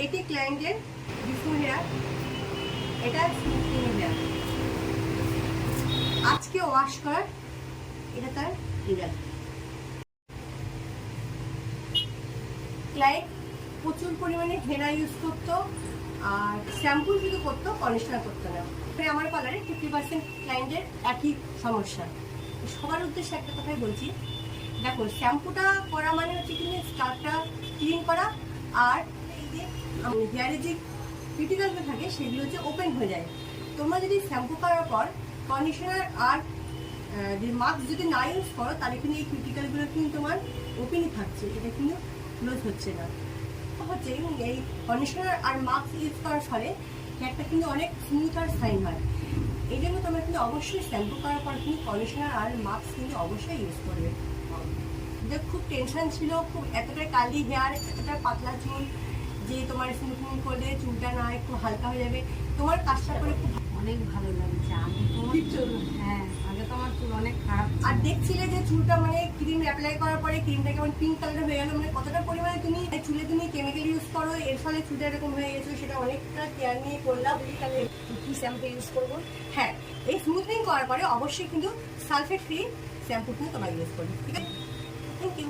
এটি ক্লায়েন্টের before hair, এটা স্মুথনিং হেয়ার। আজকে ওয়াশ করার এটা তার রেজাল্ট। ক্লায়েন্ট প্রচুর পরিমাণে হেনা ইউজ করতো, আর শ্যাম্পু শুধু করতো, কন্ডিশনার করতো না। আমার পার্লারে 50% ক্লায়েন্টের একই সমস্যা। সবার উদ্দেশ্যে একটা কথাই বলছি, দেখো শ্যাম্পুটা করা মানে হচ্ছে কি স্কাল্পটা ক্লিন করা, আর এই যে হেয়ারে যে কিউটিকলগুলো থাকে সেগুলো হচ্ছে ওপেন হয়ে যায়। তোমরা যদি শ্যাম্পু করার পর কন্ডিশনার আর যে মাস্ক যদি না ইউজ করো, তাহলে কিন্তু এই কিউটিকলগুলো কিন্তু তোমার ওপেনই থাকছে, এটা কিন্তু ক্লোজ হচ্ছে না। হচ্ছে এই কন্ডিশনার আর মাস্ক ইউজ করার ফলে হেয়ারটা কিন্তু অনেক স্মুথ আর ফাইন হয়। এই জন্য তোমরা কিন্তু অবশ্যই শ্যাম্পু করার পর কিন্তু কন্ডিশনার আর মাস্ক কিন্তু অবশ্যই ইউজ করবে। খুব টেনশন ছিল, খুব এতটা কালি হেয়ার, এতটা পাতলা চুল, যে তোমার স্মুথনিং করলে চুলটা না একটু হালকা হয়ে যাবে। তোমার কাজটা করে খুব অনেক ভালো লাগছে। আমি তো হ্যাঁ, আগে তো আমার চুল অনেক খারাপ, আর দেখছিলে যে চুলটা মানে ক্রিম অ্যাপ্লাই করার পরে ক্রিমটা কেমন পিঙ্ক কালার হয়ে গেল, মানে কতটা পরিমাণে তুমি চুলে তুমি কেমিক্যাল ইউজ করো, এর ফলে চুলটা এরকম হয়ে গেছে। সেটা অনেকটা কেয়ার নিয়ে করলাম। তাহলে কি শ্যাম্পু ইউজ করবো? হ্যাঁ, এই স্মুথনিং করার পরে অবশ্যই কিন্তু সালফেট ফ্রি শ্যাম্পু কিন্তু তোমার ইউজ করবে। ঠিক আছে, থ্যাংক ইউ।